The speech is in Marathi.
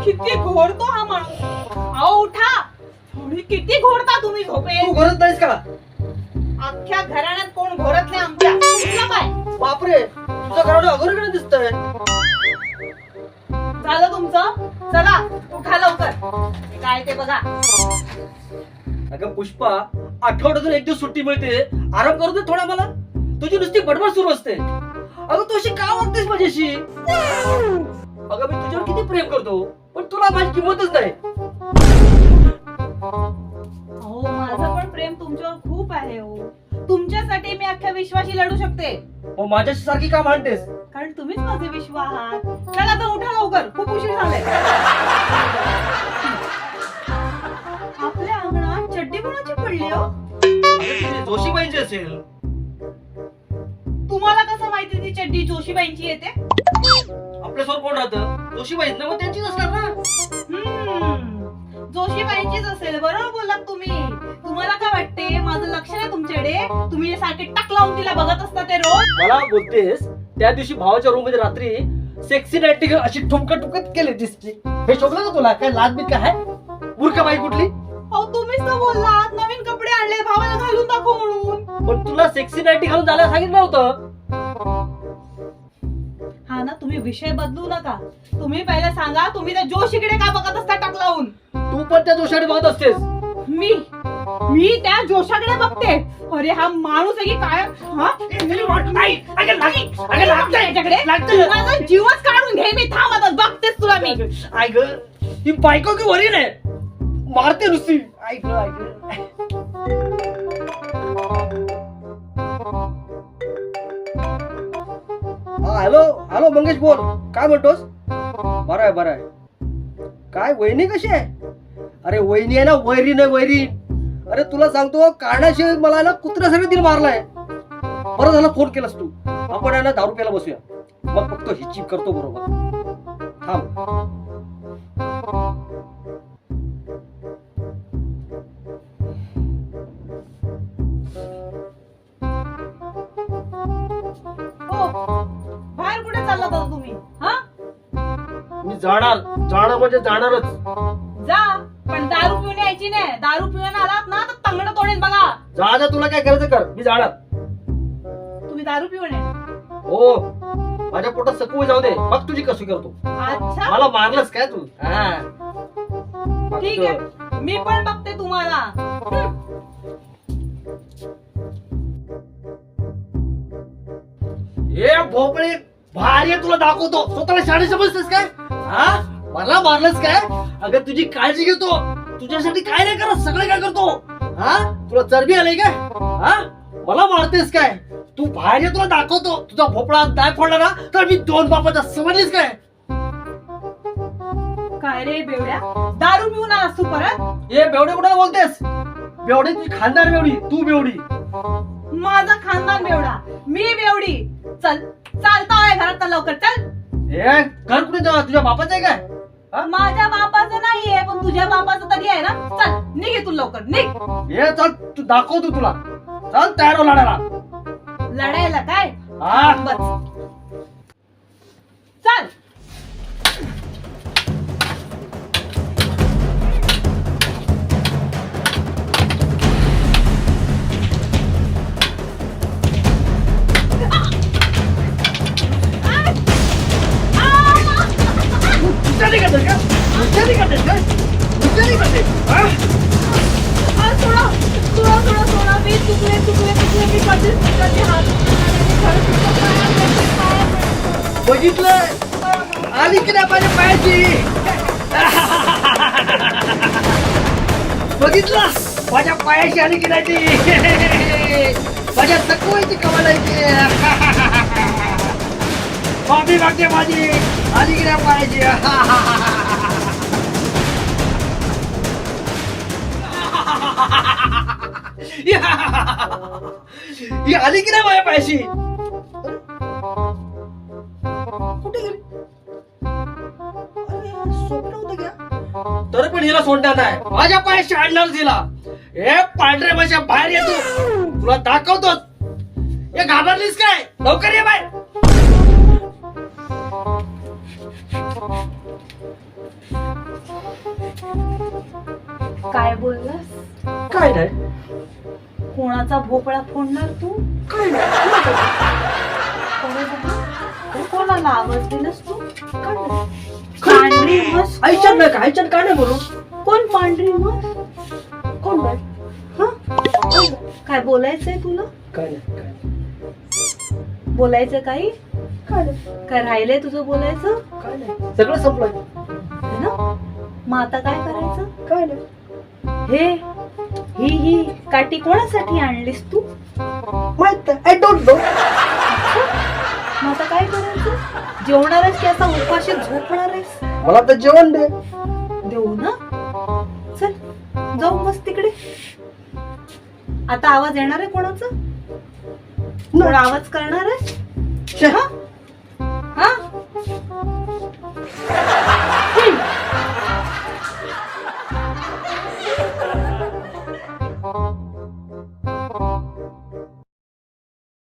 किती घोरतो हा माणूस. अहो उठा. थोडी किती घोरता तुम्ही झोपेत. तू घरत नाहीस का? अख्ख्या घराण्यात कोण घोरत नाही आमच्या. तुला काय बापरे, तुझं घराणं अगोदर दिसतंय. झालं तुमचं? चला उठा लवकर. काय ते बघा. अगं पुष्पा, आठवड्यातून एक दिवस सुट्टी मिळते, आराम करू दे थोडा मला. तुझी नुसती बडबड सुरू असते. अगं तू अशी का वागतेस माझ्याशी? अगं मी तुझ्यावर किती प्रेम करतो, पण तुला माझी किंमतच नाही. हो माझं पण प्रेम तुमच्यावर खूप आहे हो. तुमच्यासाठी मी अख्ख्या विश्वाशी लढू शकते. मग माझ्याशी सारखी का मांडतेस? कारण तुम्हीच माझे विश्व आहात. चला तर उठा लवकर, खूप उशीर झालाय. आपल्या अंगणात चड्डी कोणाची पडली हो? जोशीबाईंची असेल. तुम्हाला कसं माहिती ती चड्डी जोशीबाईंची येते? आपल्यासमोर कोण राहतं? जोशीबाईच ना, मग त्यांचीच असणार ना. जोशीबाईंचीच असेल. बरोबर बोललात तुम्ही. तुम्हाला काय वाटते माझं लक्ष नाही तुमच्याकडे? तुम्ही जे सारखे टक लावून तिला बघत असता ते रोज. मला बोलतेस त्या दिवशी भावाच्या रूम मध्ये रात्री सेक्सी नाईट अशी ठुमकत ठुमकत केली दिसली. हे शोभलं का तुला? काय लाज बीत काय आहे? मूर्ख बाई कुठली? अहो तुम्हीच तर बोललात नवीन कपडे आणले भावाला घालून दाखव म्हणून. पण तुला सेक्सी नाईटी घालून जायला सांगितलं होतं. हा ना, तुम्ही विषय बदलू नका. तुम्ही पहिले सांगा, तुम्ही त्या जोशीकडे का बघत असता टक लावून? तू पण त्या जोशाकडे बघत असतेस. मी त्या जोशाकडे बघते. अरे हा माणूस आहे की काय? हा? माझा जीवच काढून घे. मी थांब आता बघतेच तुला मी. आई ग, ही बायको की वरील आहे, मारते नुसती. आई ग, आई ग. हॅलो हॅलो मंगेश बोल. काय म्हणतोस? बरं आहे बरं आहे. काय वहिनी कशी आहे? अरे वहिनी आहे ना, वैरी नाही वैरी. अरे तुला सांगतो, कारणाशिवाय मला ना कुत्र्यासाठी दिल मारलाय. बरं झालं फोन केलास तू. आपण आहे ना दारू प्यायला बसूया. मग फक्त हिची करतो बरोबर. थांब. हो, बाहेर कुठे चालला होता तुम्ही? हा मी जाणार जाणार म्हणजे जाणारच. जा, पण दारू पिऊन यायची नाही. दारू पिऊन आलात ना तर तंगड तोडेन बघा. जा जा, तुला काय करायचं कर, मी जाणार. तुम्ही दारू पिऊन आहे? हो, माझ्या पोटात सकू जाऊ दे, मग तुझी कशी करतो. अच्छा मला मारलंस काय तू? ठीक आहे, मी पण बघते तुम्हाला. हे भोपळे भारी आहे, तुला दाखवतो. स्वतःला शाळे समजतेस काय? हा, मला मारलंस काय? अगं तुझी काळजी घेतो, तुझ्यासाठी काय नाही करत, सगळे काय करतो. हा, तुला चरबी आलाय काय? हा, मला मारतेस काय? तू बाहेर ये, तुला दाखवतो. तुझा भोपळा नाही फोडला ना तर मी दोन बापाचा, समजलीस काय? काय रे बेवड्या, दारू पिऊन आलास तू परत? हे बेवडे कुठे बोलतेस? बेवडे तुझी खानदार बेवडी, तू बेवडी. माझा खानदान बेवडा, मी बेवडी. चल चालता आहे घरात तर लवकर चल. हे घर कुठे तुझ्या बापाचं आहे काय? माझ्या बापाचं नाहीये, पण तुझ्या बापाचं तरी आहे ना. चल निघ इथून लवकर, निघ. हे चल, तू दाखवतो तुला. चल तयार हो लढायला. लढायला काय? हा. बस चल. बघितलं, आली की नाही माझ्या पायाची? बघितलं, माझ्या पायाशी आली की नाही ती? माझ्या तकवायची कमालायची. माफी मागते माझी, आली की नाही पायाची? ही आली की नाही माझ्या पायाशी? कुठे गेली? स्वप्न होतं का? तर पण हिला सोडणार नाही, माझ्या पायाशी आणणार तिला. हे पांढरे माझ्या बाहेर येतो, तुला दाखवतो. हे घाबरलीस काय? लवकर ये बाहेर. काय बोललास? काय नाही, कोणाचा भोपळा फोडणार तू? काय नाही. कोणाला आवाज दिलास तू? काय नाही. पांढरी म्हस कोण? आईच्यात नाही का? आईच्यात काय नाही बोलू. कोण पांढरी म्हस? कोण नाही? हं? काय बोलायचंय तुला? काय नाही, काय नाही. बोलायचं काही? काय नाही, काय राहिलंय तुझं बोलायचं? काय नाही. सगळं संपलंय. है ना? मग आता काय करायचं? काय नाही. हे ही काठी कोणासाठी आणलीस तू? माहित नाही. I don't know. मग आता काय करायचं? जेवणारच की आता उपाशी झोपणार आहेस? मला तर जेवण दे. देऊ ना? चल जाऊ मस्त तिकडे. आता आवाज येणार आहे कोणाचा? कोण आवाज करणार आहे? शे. हा?